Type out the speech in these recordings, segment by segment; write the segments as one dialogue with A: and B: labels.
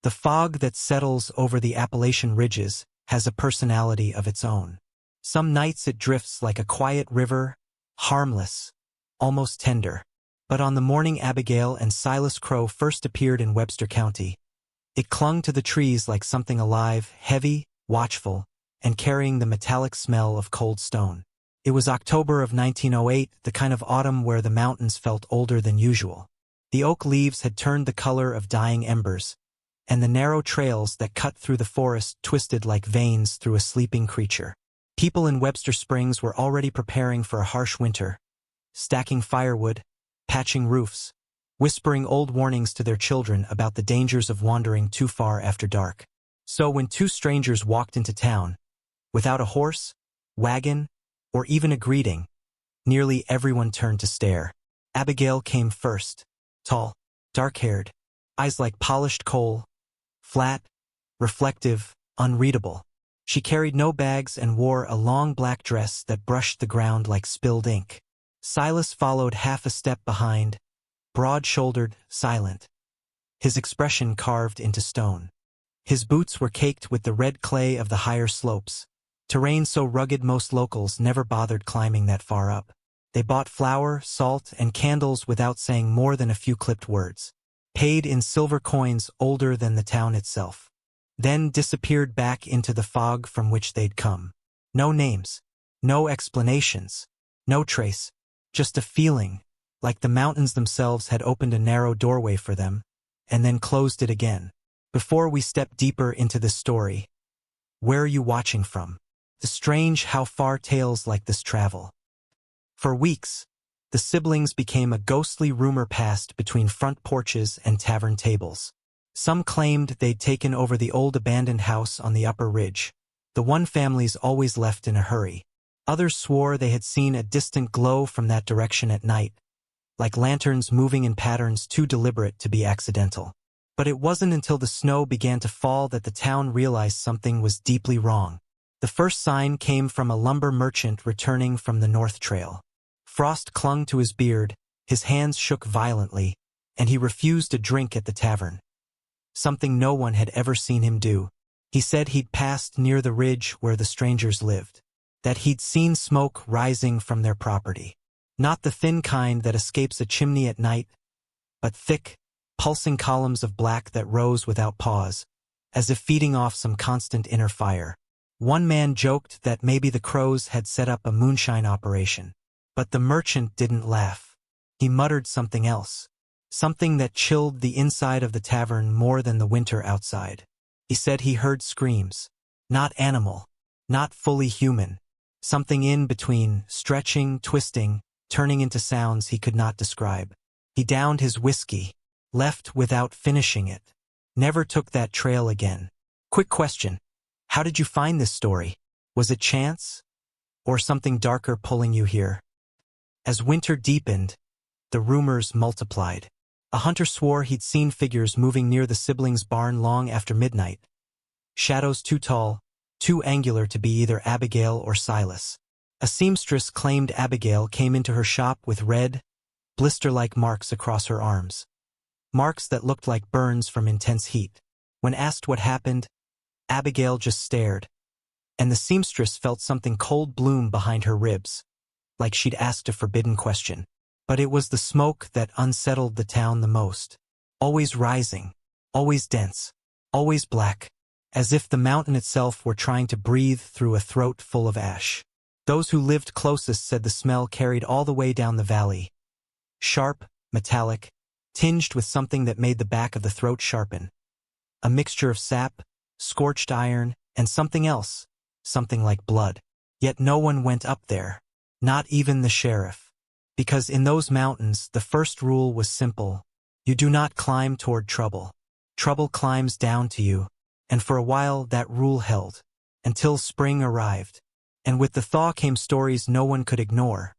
A: The fog that settles over the Appalachian ridges has a personality of its own. Some nights it drifts like a quiet river, harmless, almost tender. But on the morning Abigail and Silas Crow first appeared in Webster County, it clung to the trees like something alive, heavy, watchful, and carrying the metallic smell of cold stone. It was October of 1908, the kind of autumn where the mountains felt older than usual. The oak leaves had turned the color of dying embers, and the narrow trails that cut through the forest twisted like veins through a sleeping creature. People in Webster Springs were already preparing for a harsh winter, stacking firewood, patching roofs, whispering old warnings to their children about the dangers of wandering too far after dark. So when two strangers walked into town, without a horse, wagon, or even a greeting, nearly everyone turned to stare. Abigail came first, tall, dark-haired, eyes like polished coal, flat, reflective, unreadable. She carried no bags and wore a long black dress that brushed the ground like spilled ink. Silas followed half a step behind, broad-shouldered, silent, his expression carved into stone. His boots were caked with the red clay of the higher slopes, terrain so rugged most locals never bothered climbing that far up. They bought flour, salt, and candles without saying more than a few clipped words, paid in silver coins older than the town itself, then disappeared back into the fog from which they'd come. No names, no explanations, no trace, just a feeling, like the mountains themselves had opened a narrow doorway for them, and then closed it again. Before we step deeper into this story, where are you watching from? The strange how far tales like this travel. For weeks, the siblings became a ghostly rumor passed between front porches and tavern tables. Some claimed they'd taken over the old abandoned house on the upper ridge, the one families always left in a hurry. Others swore they had seen a distant glow from that direction at night, like lanterns moving in patterns too deliberate to be accidental. But it wasn't until the snow began to fall that the town realized something was deeply wrong. The first sign came from a lumber merchant returning from the North Trail. Frost clung to his beard, his hands shook violently, and he refused a drink at the tavern. Something no one had ever seen him do. He said he'd passed near the ridge where the strangers lived, that he'd seen smoke rising from their property. Not the thin kind that escapes a chimney at night, but thick, pulsing columns of black that rose without pause, as if feeding off some constant inner fire. One man joked that maybe the crows had set up a moonshine operation. But the merchant didn't laugh. He muttered something else, something that chilled the inside of the tavern more than the winter outside. He said he heard screams, not animal, not fully human, something in between, stretching, twisting, turning into sounds he could not describe. He downed his whiskey, left without finishing it, never took that trail again. Quick question. How did you find this story? Was it chance? Or something darker pulling you here? As winter deepened, the rumors multiplied. A hunter swore he'd seen figures moving near the siblings' barn long after midnight. Shadows too tall, too angular to be either Abigail or Silas. A seamstress claimed Abigail came into her shop with red, blister-like marks across her arms. Marks that looked like burns from intense heat. When asked what happened, Abigail just stared, and the seamstress felt something cold bloom behind her ribs, like she'd asked a forbidden question. But it was the smoke that unsettled the town the most. Always rising, always dense, always black, as if the mountain itself were trying to breathe through a throat full of ash. Those who lived closest said the smell carried all the way down the valley. Sharp, metallic, tinged with something that made the back of the throat sharpen. A mixture of sap, scorched iron, and something else, something like blood. Yet no one went up there. Not even the sheriff. Because in those mountains, the first rule was simple. You do not climb toward trouble. Trouble climbs down to you. And for a while that rule held. Until spring arrived. And with the thaw came stories no one could ignore.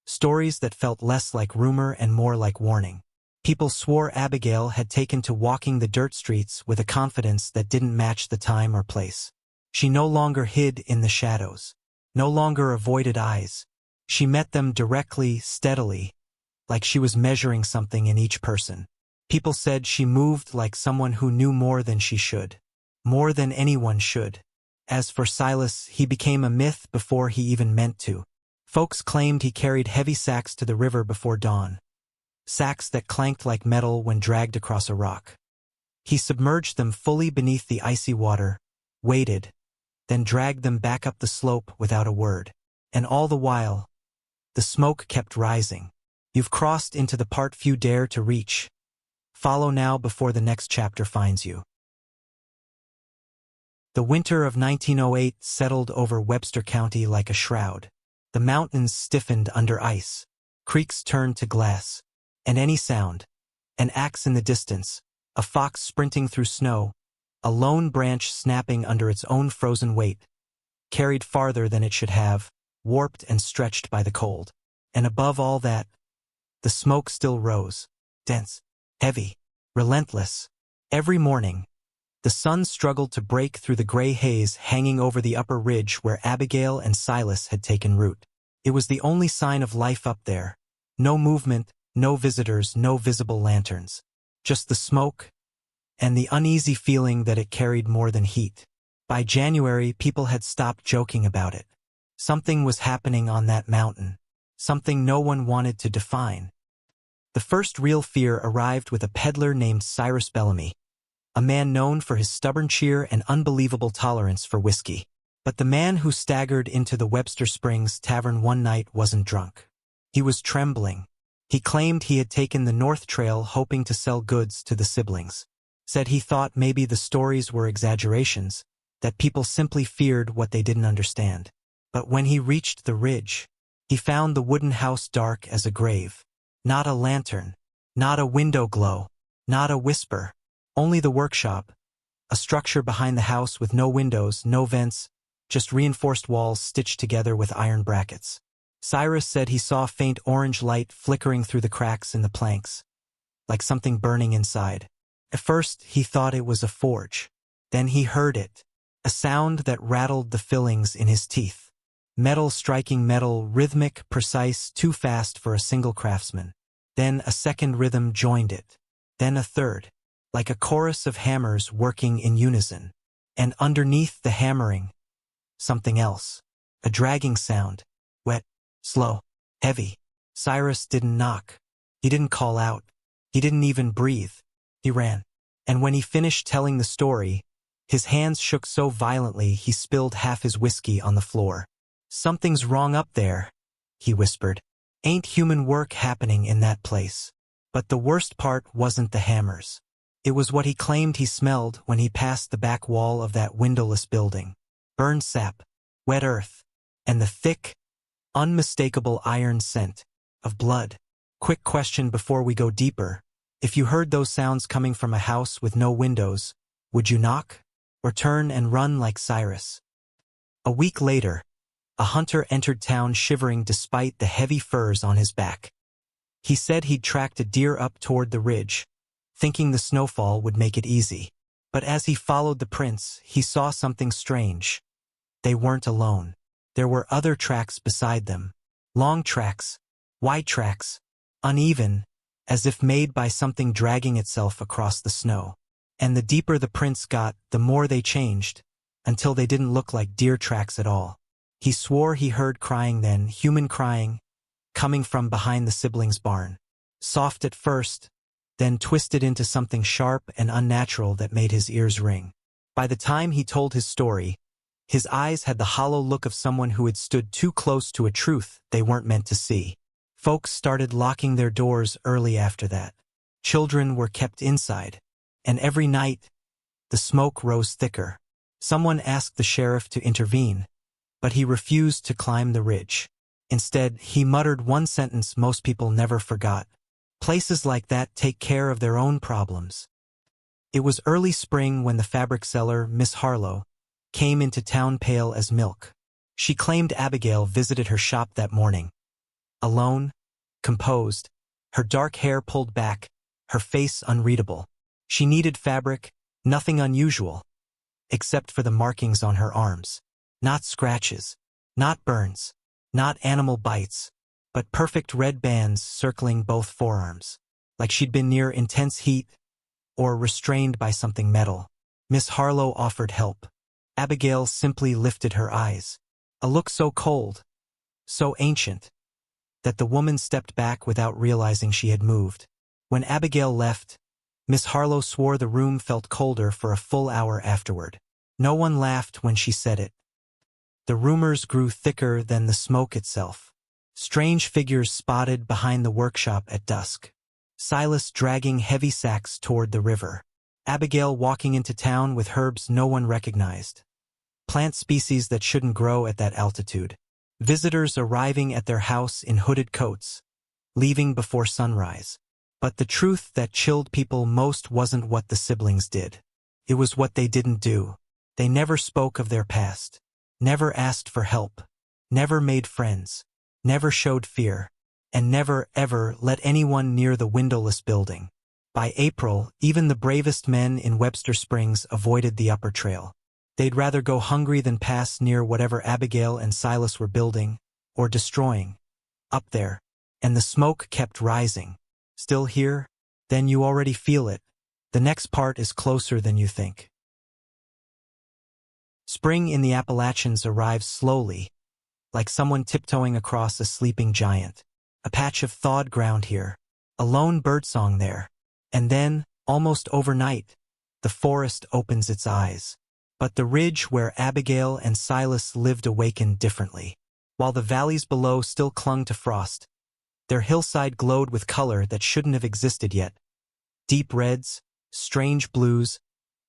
A: Stories that felt less like rumor and more like warning. People swore Abigail had taken to walking the dirt streets with a confidence that didn't match the time or place. She no longer hid in the shadows. No longer avoided eyes. She met them directly, steadily, like she was measuring something in each person. People said she moved like someone who knew more than she should. More than anyone should. As for Silas, he became a myth before he even meant to. Folks claimed he carried heavy sacks to the river before dawn. Sacks that clanked like metal when dragged across a rock. He submerged them fully beneath the icy water, waited, then dragged them back up the slope without a word. And all the while, the smoke kept rising. You've crossed into the part few dare to reach. Follow now before the next chapter finds you. The winter of 1908 settled over Webster County like a shroud. The mountains stiffened under ice. Creeks turned to glass. And any sound, an axe in the distance, a fox sprinting through snow, a lone branch snapping under its own frozen weight, carried farther than it should have, warped and stretched by the cold. And above all that, the smoke still rose, dense, heavy, relentless. Every morning, the sun struggled to break through the gray haze hanging over the upper ridge where Abigail and Silas had taken root. It was the only sign of life up there. No movement, no visitors, no visible lanterns. Just the smoke and the uneasy feeling that it carried more than heat. By January, people had stopped joking about it. Something was happening on that mountain. Something no one wanted to define. The first real fear arrived with a peddler named Cyrus Bellamy, a man known for his stubborn cheer and unbelievable tolerance for whiskey. But the man who staggered into the Webster Springs Tavern one night wasn't drunk. He was trembling. He claimed he had taken the North Trail hoping to sell goods to the siblings. Said he thought maybe the stories were exaggerations, that people simply feared what they didn't understand. But when he reached the ridge, he found the wooden house dark as a grave. Not a lantern, not a window glow, not a whisper. Only the workshop, a structure behind the house with no windows, no vents, just reinforced walls stitched together with iron brackets. Cyrus said he saw faint orange light flickering through the cracks in the planks, like something burning inside. At first, he thought it was a forge. Then he heard it, a sound that rattled the fillings in his teeth. Metal striking metal, rhythmic, precise, too fast for a single craftsman. Then a second rhythm joined it. Then a third, like a chorus of hammers working in unison. And underneath the hammering, something else. A dragging sound. Wet, slow, heavy. Cyrus didn't knock. He didn't call out. He didn't even breathe. He ran. And when he finished telling the story, his hands shook so violently he spilled half his whiskey on the floor. "Something's wrong up there," he whispered. "Ain't human work happening in that place." But the worst part wasn't the hammers. It was what he claimed he smelled when he passed the back wall of that windowless building. Burned sap, wet earth, and the thick, unmistakable iron scent of blood. Quick question before we go deeper. If you heard those sounds coming from a house with no windows, would you knock? Or turn and run like Cyrus? A week later, a hunter entered town shivering despite the heavy furs on his back. He said he'd tracked a deer up toward the ridge, thinking the snowfall would make it easy. But as he followed the prints, he saw something strange. They weren't alone. There were other tracks beside them. Long tracks, wide tracks, uneven, as if made by something dragging itself across the snow. And the deeper the prints got, the more they changed, until they didn't look like deer tracks at all. He swore he heard crying then, human crying, coming from behind the siblings' barn. Soft at first, then twisted into something sharp and unnatural that made his ears ring. By the time he told his story, his eyes had the hollow look of someone who had stood too close to a truth they weren't meant to see. Folks started locking their doors early after that. Children were kept inside, and every night, the smoke rose thicker. Someone asked the sheriff to intervene, but he refused to climb the ridge. Instead, he muttered one sentence most people never forgot. "Places like that take care of their own problems." It was early spring when the fabric seller, Miss Harlow, came into town pale as milk. She claimed Abigail visited her shop that morning. Alone, composed, her dark hair pulled back, her face unreadable. She needed fabric, nothing unusual, except for the markings on her arms. Not scratches, not burns, not animal bites, but perfect red bands circling both forearms. like she'd been near intense heat or restrained by something metal. Miss Harlow offered help. Abigail simply lifted her eyes. A look so cold, so ancient, that the woman stepped back without realizing she had moved. When Abigail left, Miss Harlow swore the room felt colder for a full hour afterward. No one laughed when she said it. The rumors grew thicker than the smoke itself. Strange figures spotted behind the workshop at dusk. Silas dragging heavy sacks toward the river. Abigail walking into town with herbs no one recognized. Plant species that shouldn't grow at that altitude. Visitors arriving at their house in hooded coats, leaving before sunrise. But the truth that chilled people most wasn't what the siblings did. It was what they didn't do. They never spoke of their past, never asked for help, never made friends, never showed fear, and never, ever let anyone near the Windowless building. By April, even the bravest men in Webster Springs avoided the upper trail. They'd rather go hungry than pass near whatever Abigail and Silas were building, or destroying, up there. And the smoke kept rising. Still here? Then you already feel it. The next part is closer than you think. Spring in the Appalachians arrives slowly, like someone tiptoeing across a sleeping giant. A patch of thawed ground here, a lone birdsong there. And then, almost overnight, the forest opens its eyes. But the ridge where Abigail and Silas lived awakened differently. While the valleys below still clung to frost, their hillside glowed with color that shouldn't have existed yet. Deep reds, strange blues,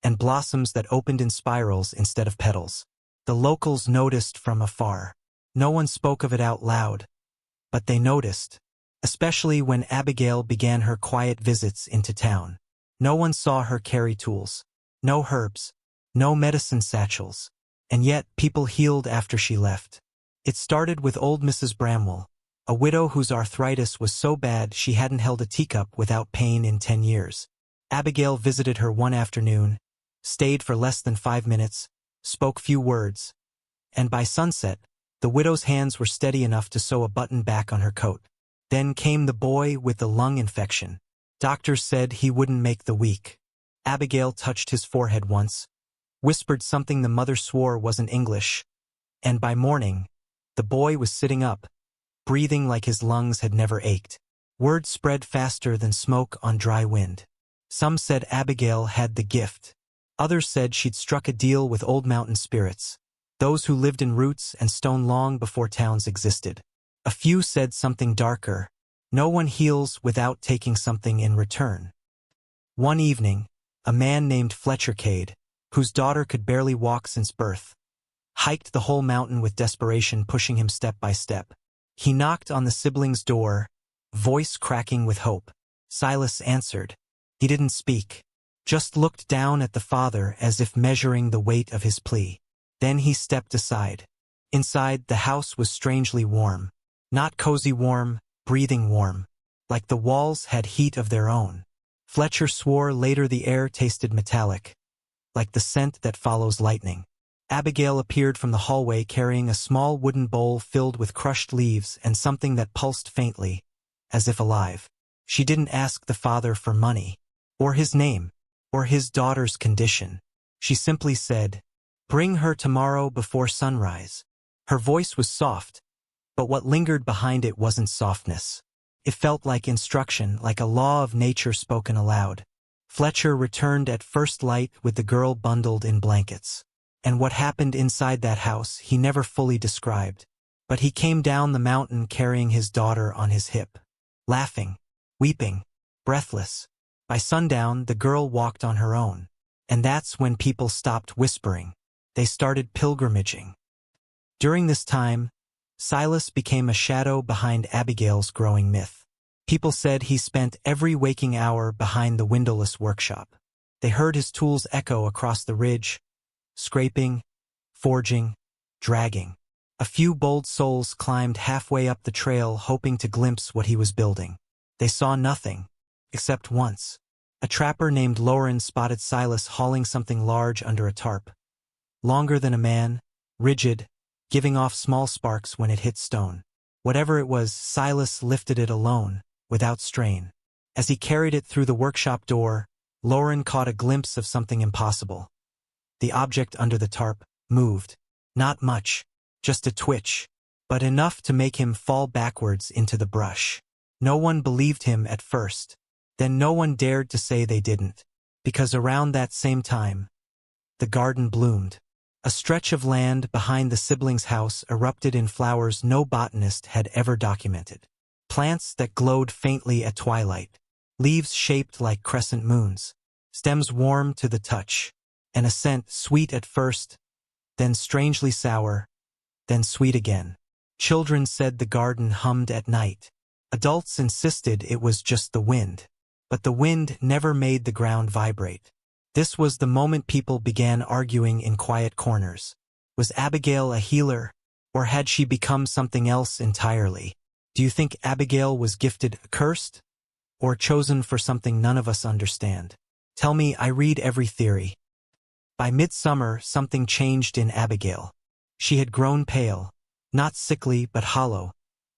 A: and blossoms that opened in spirals instead of petals. The locals noticed from afar. No one spoke of it out loud, but they noticed, especially when Abigail began her quiet visits into town. No one saw her carry tools, no herbs, no medicine satchels, and yet people healed after she left. It started with old Mrs. Bramwell, a widow whose arthritis was so bad she hadn't held a teacup without pain in 10 years. Abigail visited her one afternoon, stayed for less than 5 minutes, spoke few words, and by sunset, the widow's hands were steady enough to sew a button back on her coat. Then came the boy with the lung infection. Doctors said he wouldn't make the week. Abigail touched his forehead once, whispered something the mother swore wasn't English, and by morning, the boy was sitting up, breathing like his lungs had never ached. Word spread faster than smoke on dry wind. Some said Abigail had the gift. Others said she'd struck a deal with old mountain spirits, those who lived in roots and stone long before towns existed. A few said something darker. No one heals without taking something in return. One evening, a man named Fletcher Cade, whose daughter could barely walk since birth, hiked the whole mountain with desperation pushing him step by step. He knocked on the siblings' door, voice cracking with hope. Silas answered. He didn't speak, just looked down at the father as if measuring the weight of his plea. Then he stepped aside. Inside, the house was strangely warm. Not cozy warm, breathing warm. Like the walls had heat of their own. Fletcher swore later the air tasted metallic, like the scent that follows lightning. Abigail appeared from the hallway carrying a small wooden bowl filled with crushed leaves and something that pulsed faintly, as if alive. She didn't ask the father for money, or his name, or his daughter's condition. She simply said, "Bring her tomorrow before sunrise." Her voice was soft, but what lingered behind it wasn't softness. It felt like instruction, like a law of nature spoken aloud. Fletcher returned at first light with the girl bundled in blankets. And what happened inside that house he never fully described. But he came down the mountain carrying his daughter on his hip. Laughing, weeping, breathless. By sundown, the girl walked on her own. And that's when people stopped whispering. They started pilgrimaging. During this time, Silas became a shadow behind Abigail's growing myth. People said he spent every waking hour behind the Windowless workshop. They heard his tools echo across the ridge, scraping, forging, dragging. A few bold souls climbed halfway up the trail hoping to glimpse what he was building. They saw nothing, except once. A trapper named Lauren spotted Silas hauling something large under a tarp. Longer than a man, rigid, giving off small sparks when it hit stone. Whatever it was, Silas lifted it alone, without strain. As he carried it through the workshop door, Lauren caught a glimpse of something impossible. The object under the tarp moved. Not much, just a twitch, but enough to make him fall backwards into the brush. No one believed him at first. Then no one dared to say they didn't, because around that same time, the garden bloomed. A stretch of land behind the siblings' house erupted in flowers no botanist had ever documented. Plants that glowed faintly at twilight, leaves shaped like crescent moons, stems warm to the touch, and a scent sweet at first, then strangely sour, then sweet again. Children said the garden hummed at night. Adults insisted it was just the wind. But the wind never made the ground vibrate. This was the moment people began arguing in quiet corners. Was Abigail a healer, or had she become something else entirely? Do you think Abigail was gifted cursed, or chosen for something none of us understand? Tell me, I read every theory. By midsummer, something changed in Abigail. She had grown pale, not sickly but hollow,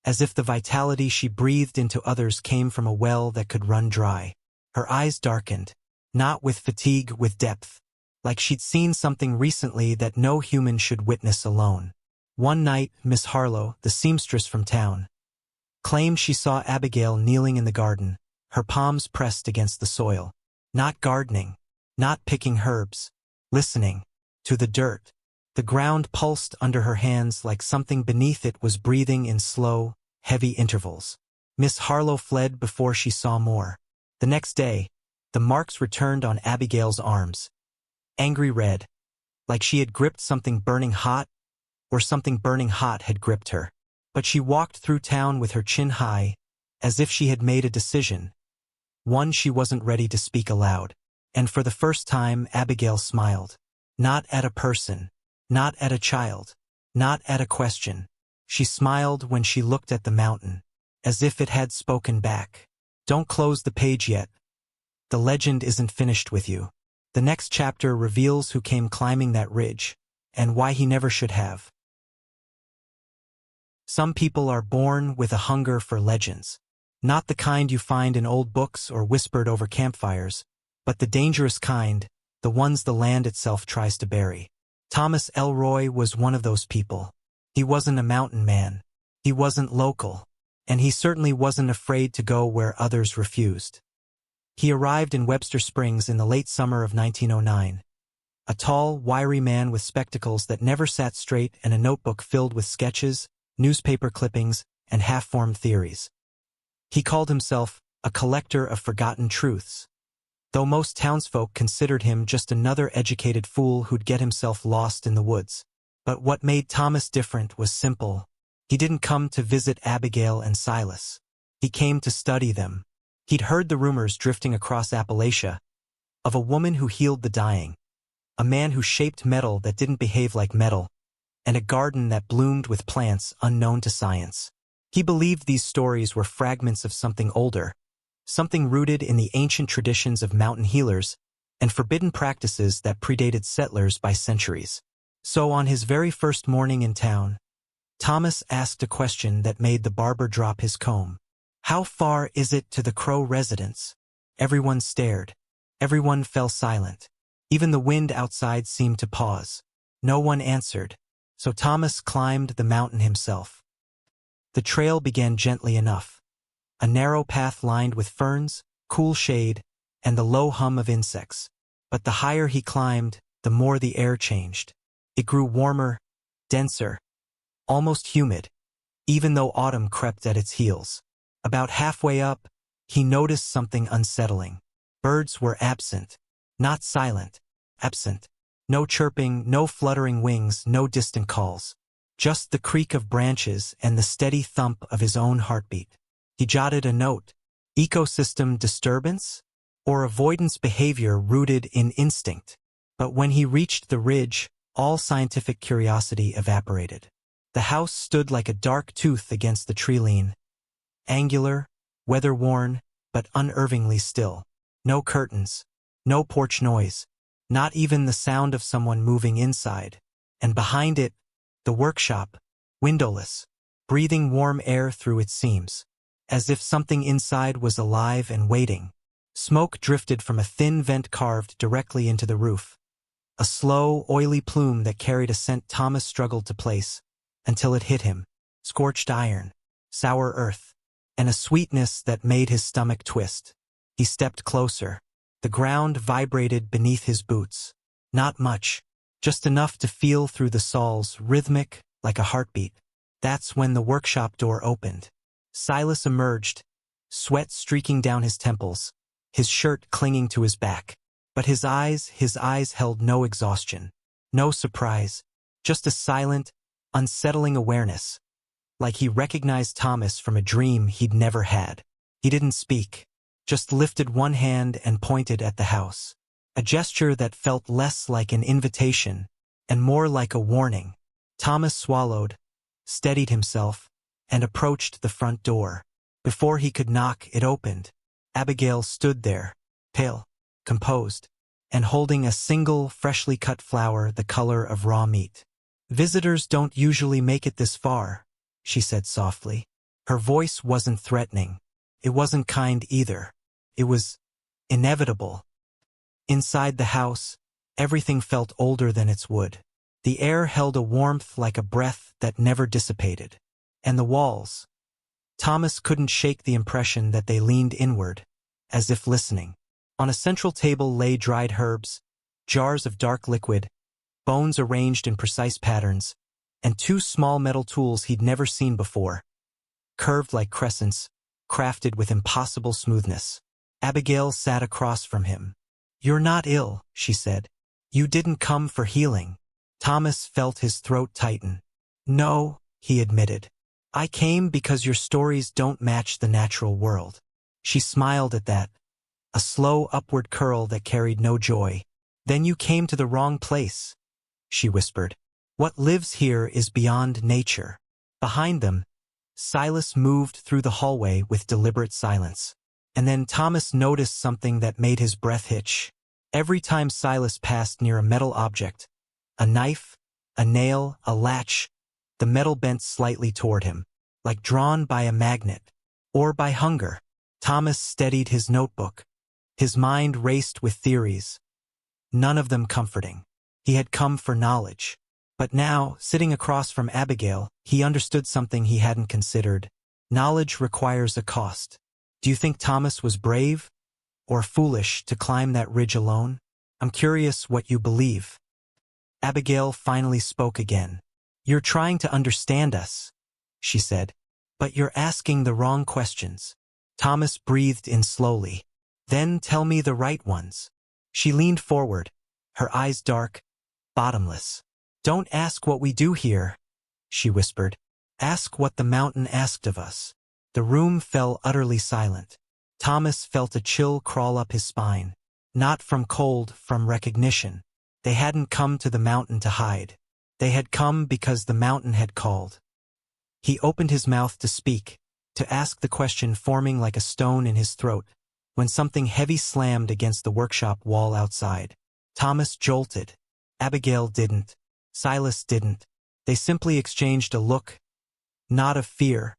A: as if the vitality she breathed into others came from a well that could run dry. Her eyes darkened, not with fatigue, with depth, like she'd seen something recently that no human should witness alone. One night, Miss Harlow, the seamstress from town, claimed she saw Abigail kneeling in the garden, her palms pressed against the soil. Not gardening, not picking herbs, listening to the dirt. The ground pulsed under her hands like something beneath it was breathing in slow, heavy intervals. Miss Harlow fled before she saw more. The next day, the marks returned on Abigail's arms. Angry red, like she had gripped something burning hot, or something burning hot had gripped her. But she walked through town with her chin high, as if she had made a decision. One she wasn't ready to speak aloud. And for the first time, Abigail smiled. Not at a person. Not at a child. Not at a question. She smiled when she looked at the mountain, as if it had spoken back. Don't close the page yet. The legend isn't finished with you. The next chapter reveals who came climbing that ridge, and why he never should have. Some people are born with a hunger for legends. Not the kind you find in old books or whispered over campfires, but the dangerous kind, the ones the land itself tries to bury. Thomas Elroy was one of those people. He wasn't a mountain man. He wasn't local. And he certainly wasn't afraid to go where others refused. He arrived in Webster Springs in the late summer of 1909. A tall, wiry man with spectacles that never sat straight and a notebook filled with sketches, newspaper clippings, and half-formed theories. He called himself a collector of forgotten truths, though most townsfolk considered him just another educated fool who'd get himself lost in the woods. But what made Thomas different was simple. He didn't come to visit Abigail and Silas. He came to study them. He'd heard the rumors drifting across Appalachia of a woman who healed the dying, a man who shaped metal that didn't behave like metal, and a garden that bloomed with plants unknown to science. He believed these stories were fragments of something older, something rooted in the ancient traditions of mountain healers and forbidden practices that predated settlers by centuries. So on his very first morning in town, Thomas asked a question that made the barber drop his comb. How far is it to the Crow residence? Everyone stared. Everyone fell silent. Even the wind outside seemed to pause. No one answered, so Thomas climbed the mountain himself. The trail began gently enough. A narrow path lined with ferns, cool shade, and the low hum of insects. But the higher he climbed, the more the air changed. It grew warmer, denser, almost humid, even though autumn crept at its heels. About halfway up, he noticed something unsettling. Birds were absent. Not silent, absent. No chirping, no fluttering wings, no distant calls. Just the creak of branches and the steady thump of his own heartbeat. He jotted a note. Ecosystem disturbance? Or avoidance behavior rooted in instinct? But when he reached the ridge, all scientific curiosity evaporated. The house stood like a dark tooth against the tree-line. Angular, weather-worn, but unervingly still. No curtains. No porch noise. Not even the sound of someone moving inside. And behind it, the workshop, windowless, breathing warm air through its seams. as if something inside was alive and waiting. Smoke drifted from a thin vent carved directly into the roof. A slow, oily plume that carried a scent Thomas struggled to place, until it hit him. Scorched iron, sour earth, and a sweetness that made his stomach twist. He stepped closer. The ground vibrated beneath his boots. Not much, just enough to feel through the soles, rhythmic, like a heartbeat. That's when the workshop door opened. Silas emerged, sweat streaking down his temples, his shirt clinging to his back. But his eyes held no exhaustion, no surprise, just a silent, unsettling awareness, like he recognized Thomas from a dream he'd never had. He didn't speak, just lifted one hand and pointed at the house, a gesture that felt less like an invitation and more like a warning. Thomas swallowed, steadied himself, and approached the front door. Before he could knock, it opened. Abigail stood there, pale, composed, and holding a single, freshly cut flower the color of raw meat. "Visitors don't usually make it this far," she said softly. Her voice wasn't threatening. It wasn't kind either. It was inevitable. Inside the house, everything felt older than its wood. The air held a warmth like a breath that never dissipated. And the walls. Thomas couldn't shake the impression that they leaned inward, as if listening. On a central table lay dried herbs, jars of dark liquid, bones arranged in precise patterns, and two small metal tools he'd never seen before, curved like crescents, crafted with impossible smoothness. Abigail sat across from him. "You're not ill," she said. "You didn't come for healing." Thomas felt his throat tighten. "No," he admitted. "I came because your stories don't match the natural world." She smiled at that, a slow upward curl that carried no joy. "Then you came to the wrong place," she whispered. "What lives here is beyond nature." Behind them, Silas moved through the hallway with deliberate silence. And then Thomas noticed something that made his breath hitch. Every time Silas passed near a metal object, a knife, a nail, a latch, the metal bent slightly toward him, like drawn by a magnet, or by hunger. Thomas steadied his notebook. His mind raced with theories, none of them comforting. He had come for knowledge. But now, sitting across from Abigail, he understood something he hadn't considered. Knowledge requires a cost. Do you think Thomas was brave or foolish to climb that ridge alone? I'm curious what you believe. Abigail finally spoke again. "You're trying to understand us," she said, "but you're asking the wrong questions." Thomas breathed in slowly. "Then tell me the right ones." She leaned forward, her eyes dark, bottomless. "Don't ask what we do here," she whispered. "Ask what the mountain asked of us." The room fell utterly silent. Thomas felt a chill crawl up his spine. Not from cold, from recognition. They hadn't come to the mountain to hide. They had come because the mountain had called. He opened his mouth to speak, to ask the question forming like a stone in his throat, when something heavy slammed against the workshop wall outside. Thomas jolted. Abigail didn't. Silas didn't. They simply exchanged a look, not of fear,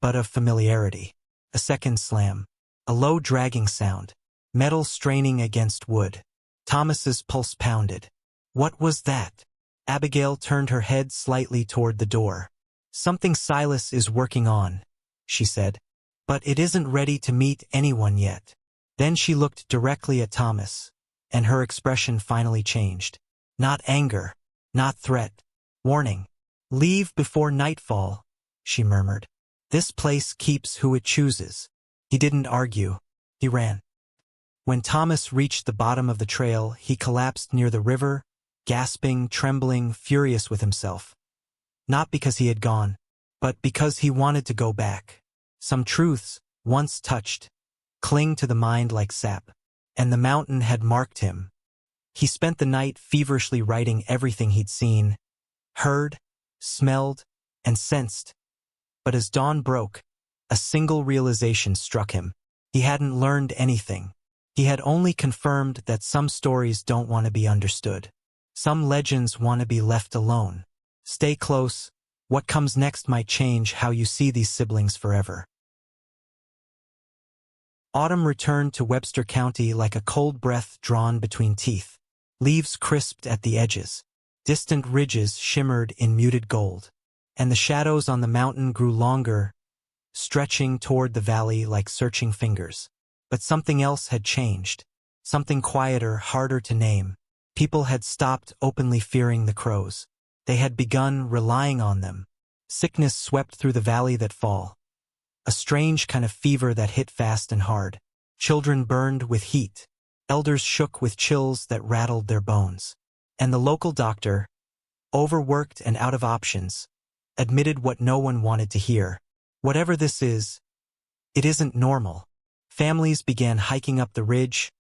A: but of familiarity. A second slam. A low dragging sound. Metal straining against wood. Thomas's pulse pounded. What was that? Abigail turned her head slightly toward the door. "Something Silas is working on," she said. "But it isn't ready to meet anyone yet." Then she looked directly at Thomas, and her expression finally changed. Not anger, not threat, warning. "Leave before nightfall," she murmured. "This place keeps who it chooses." He didn't argue. He ran. When Thomas reached the bottom of the trail, he collapsed near the river, gasping, trembling, furious with himself. Not because he had gone, but because he wanted to go back. Some truths, once touched, cling to the mind like sap, and the mountain had marked him. He spent the night feverishly writing everything he'd seen, heard, smelled, and sensed. But as dawn broke, a single realization struck him. He hadn't learned anything. He had only confirmed that some stories don't want to be understood. Some legends want to be left alone. Stay close. What comes next might change how you see these siblings forever. Autumn returned to Webster County like a cold breath drawn between teeth. Leaves crisped at the edges. Distant ridges shimmered in muted gold. And the shadows on the mountain grew longer, stretching toward the valley like searching fingers. But something else had changed. Something quieter, harder to name. People had stopped openly fearing the crows. They had begun relying on them. Sickness swept through the valley that fall. A strange kind of fever that hit fast and hard. Children burned with heat. Elders shook with chills that rattled their bones. And the local doctor, overworked and out of options, admitted what no one wanted to hear. Whatever this is, it isn't normal. Families began hiking up the ridge,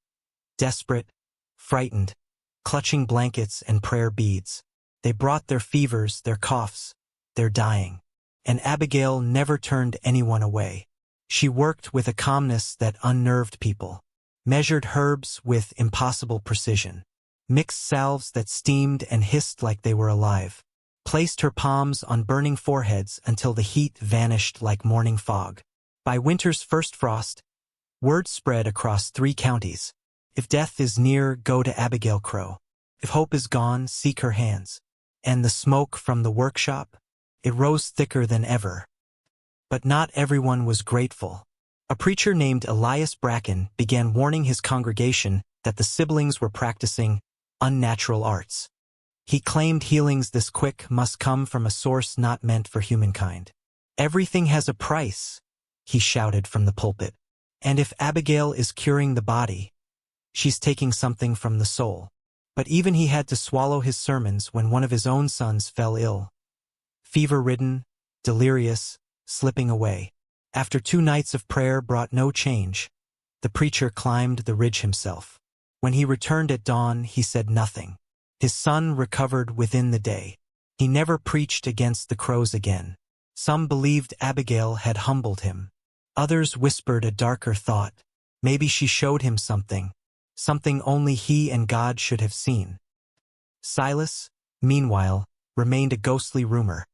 A: desperate, frightened, clutching blankets and prayer beads. They brought their fevers, their coughs, their dying. And Abigail never turned anyone away. She worked with a calmness that unnerved people, measured herbs with impossible precision, mixed salves that steamed and hissed like they were alive, placed her palms on burning foreheads until the heat vanished like morning fog. By winter's first frost, word spread across 3 counties. If death is near, go to Abigail Crow. If hope is gone, seek her hands. And the smoke from the workshop? It rose thicker than ever. But not everyone was grateful. A preacher named Elias Bracken began warning his congregation that the siblings were practicing unnatural arts. He claimed healings this quick must come from a source not meant for humankind. Everything has a price, he shouted from the pulpit. And if Abigail is curing the body, she's taking something from the soul. But even he had to swallow his sermons when one of his own sons fell ill. Fever-ridden, delirious, slipping away. After 2 nights of prayer brought no change, the preacher climbed the ridge himself. When he returned at dawn, he said nothing. His son recovered within the day. He never preached against the crows again. Some believed Abigail had humbled him. Others whispered a darker thought. Maybe she showed him something only he and God should have seen. Silas, meanwhile, remained a ghostly rumor.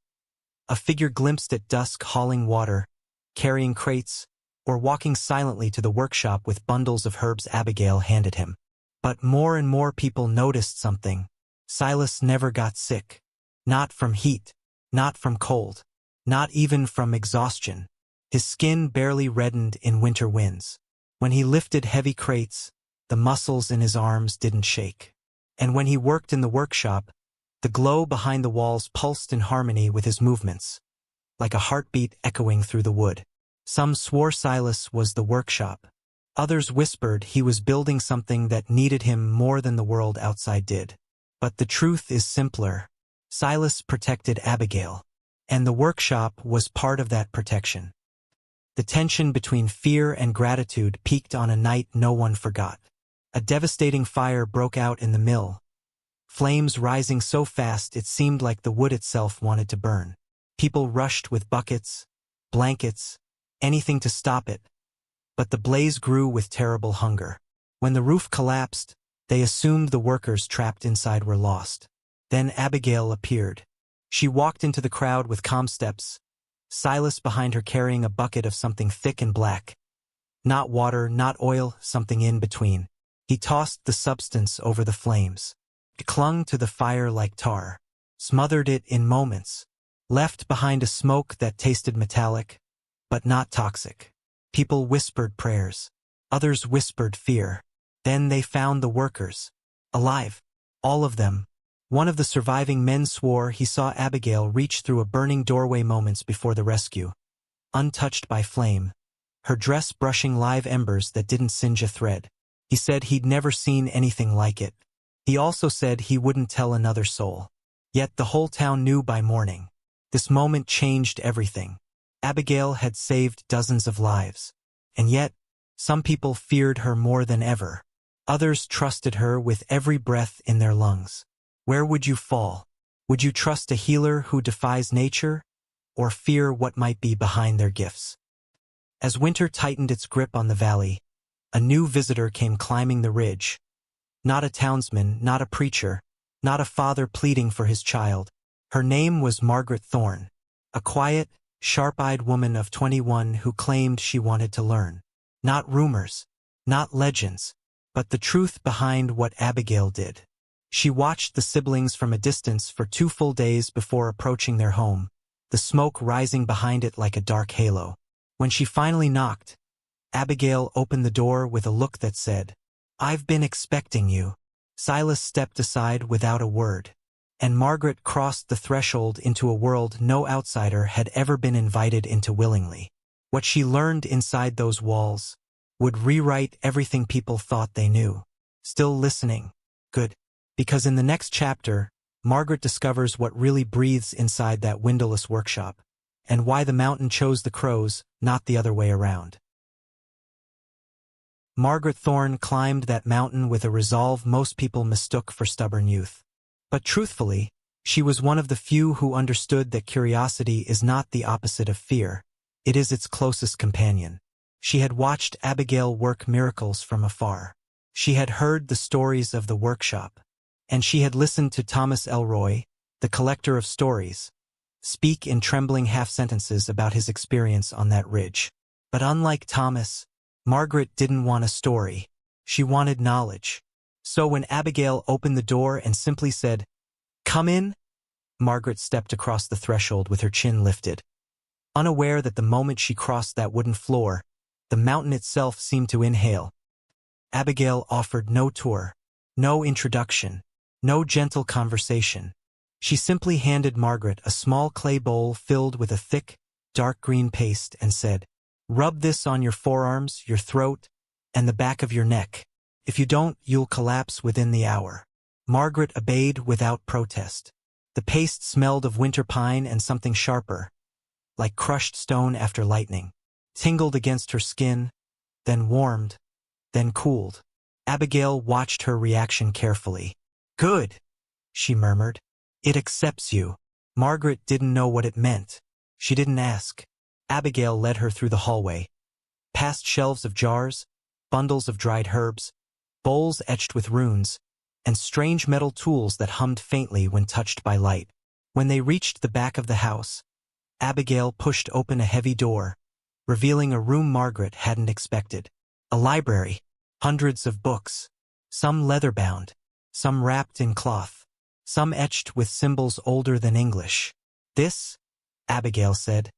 A: A figure glimpsed at dusk hauling water, carrying crates, or walking silently to the workshop with bundles of herbs Abigail handed him. But more and more people noticed something. Silas never got sick. Not from heat, not from cold, not even from exhaustion. His skin barely reddened in winter winds. When he lifted heavy crates, the muscles in his arms didn't shake. And when he worked in the workshop, the glow behind the walls pulsed in harmony with his movements, like a heartbeat echoing through the wood. Some swore Silas was the workshop. Others whispered he was building something that needed him more than the world outside did. But the truth is simpler. Silas protected Abigail, and the workshop was part of that protection. The tension between fear and gratitude peaked on a night no one forgot. A devastating fire broke out in the mill, flames rising so fast it seemed like the wood itself wanted to burn. People rushed with buckets, blankets, anything to stop it. But the blaze grew with terrible hunger. When the roof collapsed, they assumed the workers trapped inside were lost. Then Abigail appeared. She walked into the crowd with calm steps, Silas behind her carrying a bucket of something thick and black. Not water, not oil, something in between. He tossed the substance over the flames. It clung to the fire like tar, smothered it in moments, left behind a smoke that tasted metallic, but not toxic. People whispered prayers. Others whispered fear. Then they found the workers. Alive. All of them. One of the surviving men swore he saw Abigail reach through a burning doorway moments before the rescue. Untouched by flame, her dress brushing live embers that didn't singe a thread. He said he'd never seen anything like it. He also said he wouldn't tell another soul. Yet the whole town knew by morning. This moment changed everything. Abigail had saved dozens of lives. And yet, some people feared her more than ever. Others trusted her with every breath in their lungs. Where would you fall? Would you trust a healer who defies nature, or fear what might be behind their gifts? As winter tightened its grip on the valley, a new visitor came climbing the ridge. Not a townsman, not a preacher, not a father pleading for his child. Her name was Margaret Thorne, a quiet, sharp-eyed woman of 21 who claimed she wanted to learn. Not rumors, not legends, but the truth behind what Abigail did. She watched the siblings from a distance for 2 full days before approaching their home, the smoke rising behind it like a dark halo. When she finally knocked, Abigail opened the door with a look that said, "I've been expecting you." Silas stepped aside without a word, and Margaret crossed the threshold into a world no outsider had ever been invited into willingly. What she learned inside those walls would rewrite everything people thought they knew. Still listening? Good. Because in the next chapter, Margaret discovers what really breathes inside that windowless workshop, and why the mountain chose the crows, not the other way around. Margaret Thorne climbed that mountain with a resolve most people mistook for stubborn youth. But truthfully, she was one of the few who understood that curiosity is not the opposite of fear. It is its closest companion. She had watched Abigail work miracles from afar. She had heard the stories of the workshop, and she had listened to Thomas Elroy, the collector of stories, speak in trembling half-sentences about his experience on that ridge. But unlike Thomas, Margaret didn't want a story. She wanted knowledge. So when Abigail opened the door and simply said, "Come in," Margaret stepped across the threshold with her chin lifted, unaware that the moment she crossed that wooden floor, the mountain itself seemed to inhale. Abigail offered no tour, no introduction, no gentle conversation. She simply handed Margaret a small clay bowl filled with a thick, dark green paste and said, "Rub this on your forearms, your throat, and the back of your neck. If you don't, you'll collapse within the hour." Margaret obeyed without protest. The paste smelled of winter pine and something sharper, like crushed stone after lightning, tingled against her skin, then warmed, then cooled. Abigail watched her reaction carefully. "Good," she murmured. "It accepts you." Margaret didn't know what it meant. She didn't ask. Abigail led her through the hallway, past shelves of jars, bundles of dried herbs, bowls etched with runes, and strange metal tools that hummed faintly when touched by light. When they reached the back of the house, Abigail pushed open a heavy door, revealing a room Margaret hadn't expected. A library, hundreds of books, some leather-bound, some wrapped in cloth, some etched with symbols older than English. "This," Abigail said,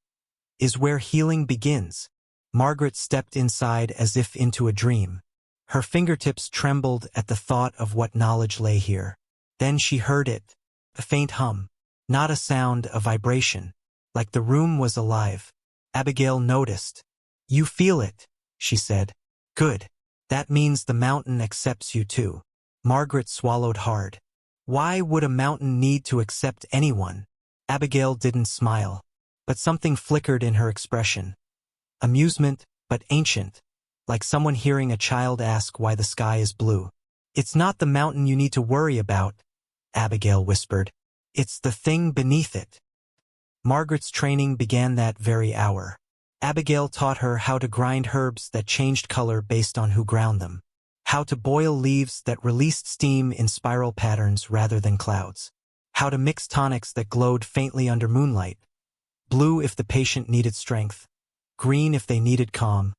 A: "is where healing begins." Margaret stepped inside as if into a dream. Her fingertips trembled at the thought of what knowledge lay here. Then she heard it, a faint hum, not a sound, a vibration, like the room was alive. Abigail noticed. "You feel it," she said. "Good. That means the mountain accepts you too." Margaret swallowed hard. Why would a mountain need to accept anyone? Abigail didn't smile, but something flickered in her expression. Amusement, but ancient, like someone hearing a child ask why the sky is blue. "It's not the mountain you need to worry about," Abigail whispered. "It's the thing beneath it." Margaret's training began that very hour. Abigail taught her how to grind herbs that changed color based on who ground them, how to boil leaves that released steam in spiral patterns rather than clouds, how to mix tonics that glowed faintly under moonlight, blue if the patient needed strength, green if they needed calm,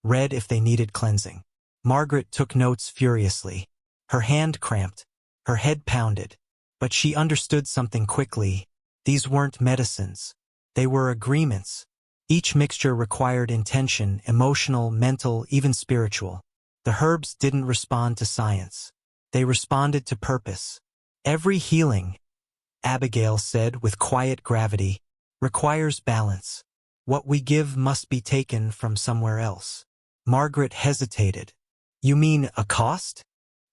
A: red if they needed cleansing. Margaret took notes furiously. Her hand cramped, her head pounded, but she understood something quickly. These weren't medicines. They were agreements. Each mixture required intention, emotional, mental, even spiritual. The herbs didn't respond to science. They responded to purpose. "Every healing," Abigail said with quiet gravity, "requires balance. What we give must be taken from somewhere else." Margaret hesitated. "You mean a cost?"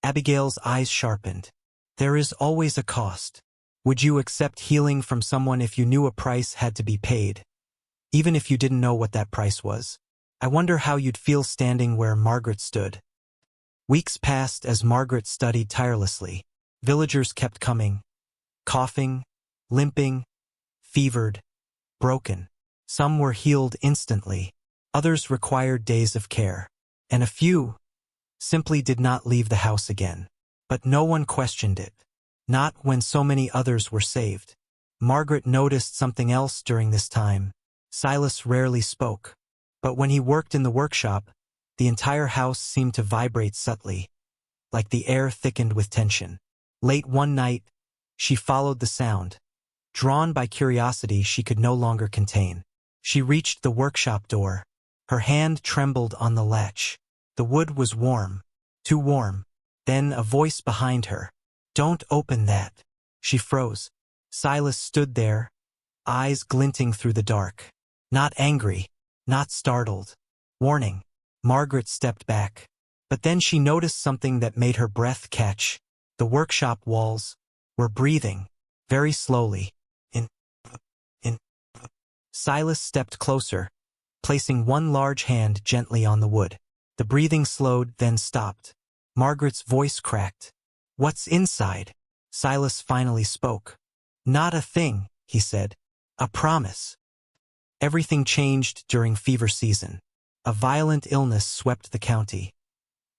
A: Abigail's eyes sharpened. "There is always a cost. Would you accept healing from someone if you knew a price had to be paid? Even if you didn't know what that price was? I wonder how you'd feel standing where Margaret stood." Weeks passed as Margaret studied tirelessly. Villagers kept coming, coughing, limping, fevered, broken. Some were healed instantly. Others required days of care. And a few simply did not leave the house again. But no one questioned it. Not when so many others were saved. Margaret noticed something else during this time. Silas rarely spoke. But when he worked in the workshop, The entire house seemed to vibrate subtly, like the air thickened with tension. Late one night, she followed the sound. Drawn by curiosity she could no longer contain. She reached the workshop door. Her hand trembled on the latch. The wood was warm, too warm. Then a voice behind her. "Don't open that." She froze. Silas stood there, eyes glinting through the dark. Not angry, not startled. Warning. Margaret stepped back. But then she noticed something that made her breath catch. The workshop walls were breathing, very slowly. In. Silas stepped closer, placing one large hand gently on the wood. The breathing slowed, then stopped. Margaret's voice cracked. "What's inside?" Silas finally spoke. "Not a thing," he said. "A promise." Everything changed during fever season. A violent illness swept the county.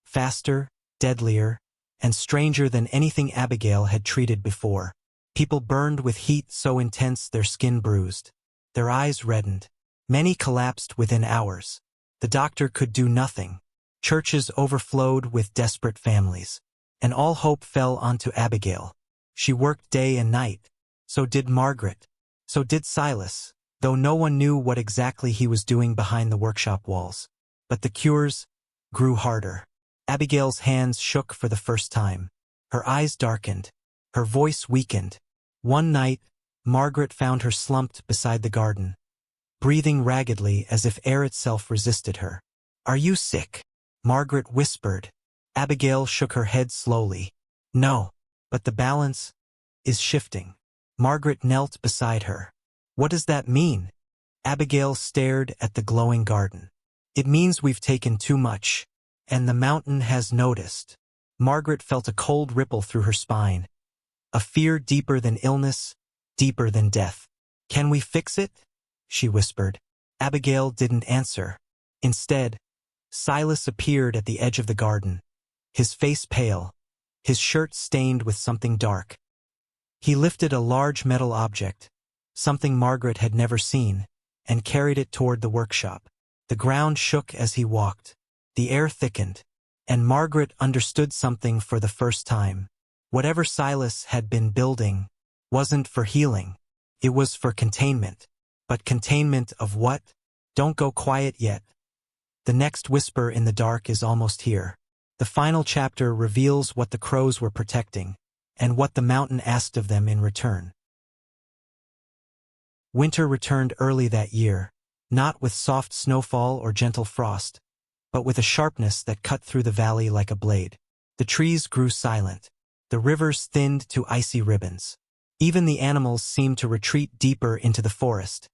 A: Faster, deadlier, and stranger than anything Abigail had treated before. People burned with heat so intense their skin bruised. Their eyes reddened. Many collapsed within hours. The doctor could do nothing. Churches overflowed with desperate families. And all hope fell onto Abigail. She worked day and night. So did Margaret. So did Silas, though no one knew what exactly he was doing behind the workshop walls. But the cures grew harder. Abigail's hands shook for the first time. Her eyes darkened. Her voice weakened. One night, Margaret found her slumped beside the garden, breathing raggedly as if air itself resisted her. "Are you sick?" Margaret whispered. Abigail shook her head slowly. "No, but the balance is shifting." Margaret knelt beside her. "What does that mean?" Abigail stared at the glowing garden. "It means we've taken too much, and the mountain has noticed." Margaret felt a cold ripple through her spine. A fear deeper than illness, deeper than death. "Can we fix it?" she whispered. Abigail didn't answer. Instead, Silas appeared at the edge of the garden, his face pale, his shirt stained with something dark. He lifted a large metal object, something Margaret had never seen, and carried it toward the workshop. The ground shook as he walked. The air thickened, and Margaret understood something for the first time. Whatever Silas had been building wasn't for healing. It was for containment. But containment of what? "Don't go quiet yet." The next whisper in the dark is almost here. The final chapter reveals what the crows were protecting, and what the mountain asked of them in return. Winter returned early that year, not with soft snowfall or gentle frost, but with a sharpness that cut through the valley like a blade. The trees grew silent. The rivers thinned to icy ribbons. Even the animals seemed to retreat deeper into the forest,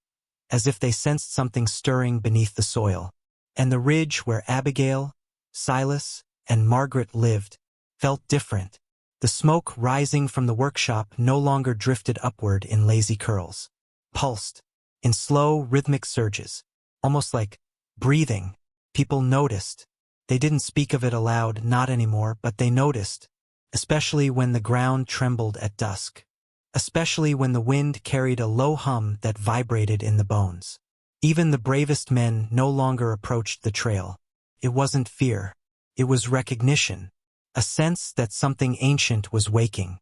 A: as if they sensed something stirring beneath the soil. And the ridge where Abigail, Silas, and Margaret lived felt different. The smoke rising from the workshop no longer drifted upward in lazy curls. Pulsed, in slow, rhythmic surges, almost like breathing. People noticed. They didn't speak of it aloud, not anymore, but they noticed, especially when the ground trembled at dusk. Especially when the wind carried a low hum that vibrated in the bones. Even the bravest men no longer approached the trail. It wasn't fear. It was recognition. A sense that something ancient was waking.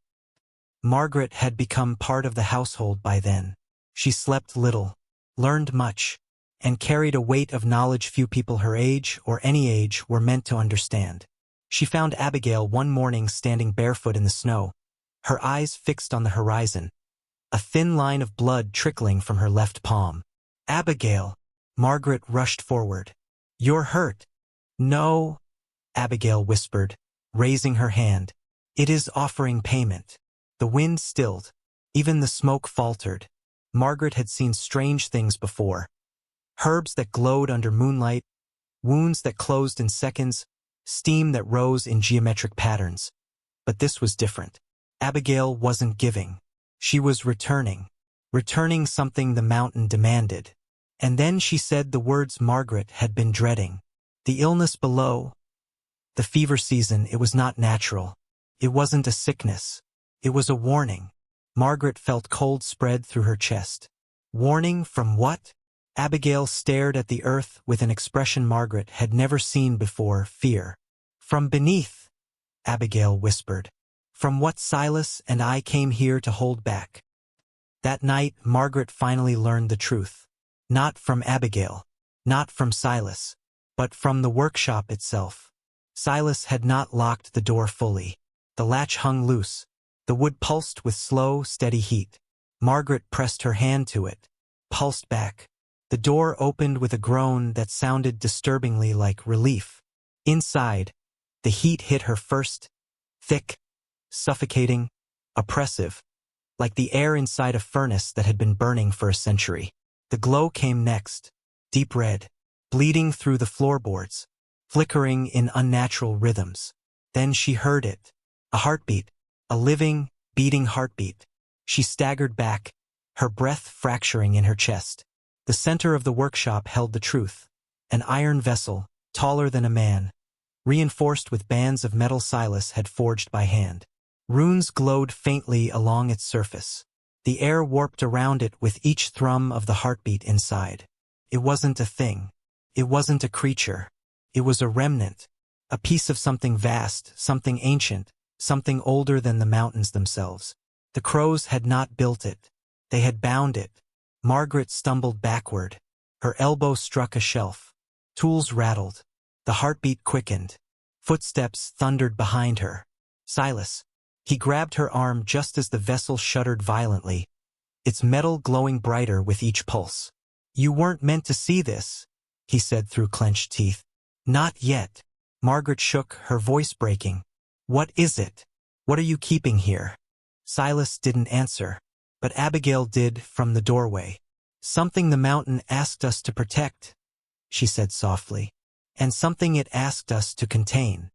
A: Margaret had become part of the household by then. She slept little, learned much, and carried a weight of knowledge few people her age or any age were meant to understand. She found Abigail one morning standing barefoot in the snow, her eyes fixed on the horizon, a thin line of blood trickling from her left palm. "Abigail!" Margaret rushed forward. "You're hurt." "No," Abigail whispered, raising her hand. "It is offering payment." The wind stilled. Even the smoke faltered. Margaret had seen strange things before. Herbs that glowed under moonlight, wounds that closed in seconds, steam that rose in geometric patterns. But this was different. Abigail wasn't giving. She was returning. Returning something the mountain demanded. And then she said the words Margaret had been dreading. The illness below, the fever season, it was not natural. It wasn't a sickness. It was a warning. Margaret felt cold spread through her chest. Warning from what? Abigail stared at the earth with an expression Margaret had never seen before, fear. "From beneath," Abigail whispered. "From what Silas and I came here to hold back." That night, Margaret finally learned the truth. Not from Abigail, not from Silas, but from the workshop itself. Silas had not locked the door fully. The latch hung loose. The wood pulsed with slow, steady heat. Margaret pressed her hand to it, pulsed back. The door opened with a groan that sounded disturbingly like relief. Inside, the heat hit her first, thick, suffocating, oppressive, like the air inside a furnace that had been burning for a century. The glow came next, deep red, bleeding through the floorboards, flickering in unnatural rhythms. Then she heard it, a heartbeat, a living, beating heartbeat. She staggered back, her breath fracturing in her chest. The center of the workshop held the truth, an iron vessel, taller than a man, reinforced with bands of metal Silas had forged by hand. Runes glowed faintly along its surface. The air warped around it with each thrum of the heartbeat inside. It wasn't a thing. It wasn't a creature. It was a remnant, a piece of something vast, something ancient, something older than the mountains themselves. The crows had not built it. They had bound it. Margaret stumbled backward. Her elbow struck a shelf. Tools rattled. The heartbeat quickened. Footsteps thundered behind her. Silas. He grabbed her arm just as the vessel shuddered violently, its metal glowing brighter with each pulse. "You weren't meant to see this," he said through clenched teeth. "Not yet." Margaret shook, her voice breaking. "What is it? What are you keeping here?" Silas didn't answer, but Abigail did from the doorway. "Something the mountain asked us to protect," she said softly, "and something it asked us to contain."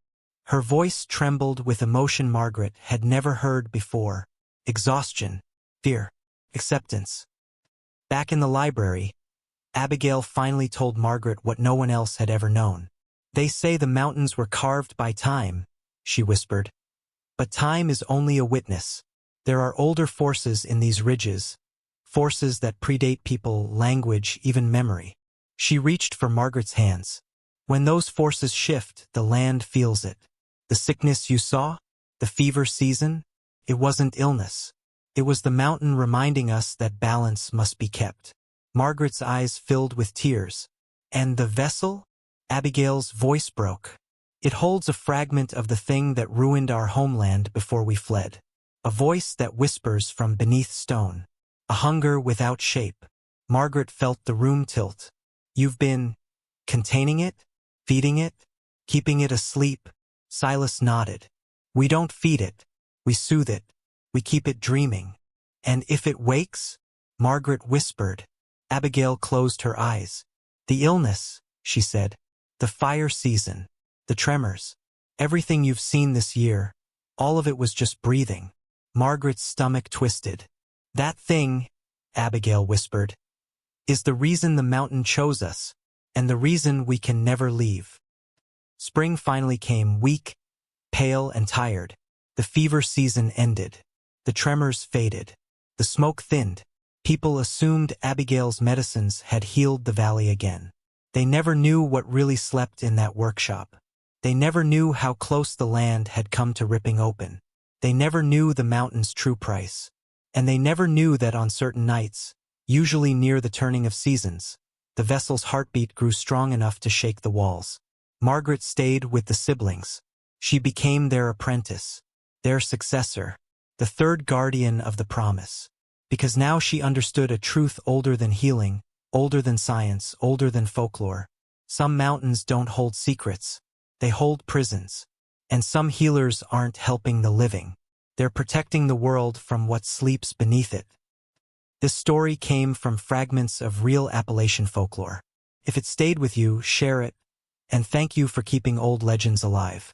A: Her voice trembled with emotion Margaret had never heard before. Exhaustion, fear, acceptance. Back in the library, Abigail finally told Margaret what no one else had ever known. "They say the mountains were carved by time," she whispered. "But time is only a witness. There are older forces in these ridges, forces that predate people, language, even memory." She reached for Margaret's hands. "When those forces shift, the land feels it. The sickness you saw, the fever season, it wasn't illness. It was the mountain reminding us that balance must be kept." Margaret's eyes filled with tears. "And the vessel?" Abigail's voice broke. "It holds a fragment of the thing that ruined our homeland before we fled. A voice that whispers from beneath stone. A hunger without shape." Margaret felt the room tilt. "You've been containing it? Feeding it? Keeping it asleep?" Silas nodded. "We don't feed it. We soothe it. We keep it dreaming." "And if it wakes?" Margaret whispered. Abigail closed her eyes. "The illness," she said. "The fire season. The tremors. Everything you've seen this year. All of it was just breathing." Margaret's stomach twisted. "That thing," Abigail whispered, "is the reason the mountain chose us, and the reason we can never leave." Spring finally came, weak, pale, and tired. The fever season ended. The tremors faded. The smoke thinned. People assumed Abigail's medicines had healed the valley again. They never knew what really slept in that workshop. They never knew how close the land had come to ripping open. They never knew the mountain's true price. And they never knew that on certain nights, usually near the turning of seasons, the vessel's heartbeat grew strong enough to shake the walls. Margaret stayed with the siblings. She became their apprentice, their successor, the third guardian of the promise. Because now she understood a truth older than healing, older than science, older than folklore. Some mountains don't hold secrets. They hold prisons. And some healers aren't helping the living. They're protecting the world from what sleeps beneath it. This story came from fragments of real Appalachian folklore. If it stayed with you, share it. And thank you for keeping old legends alive.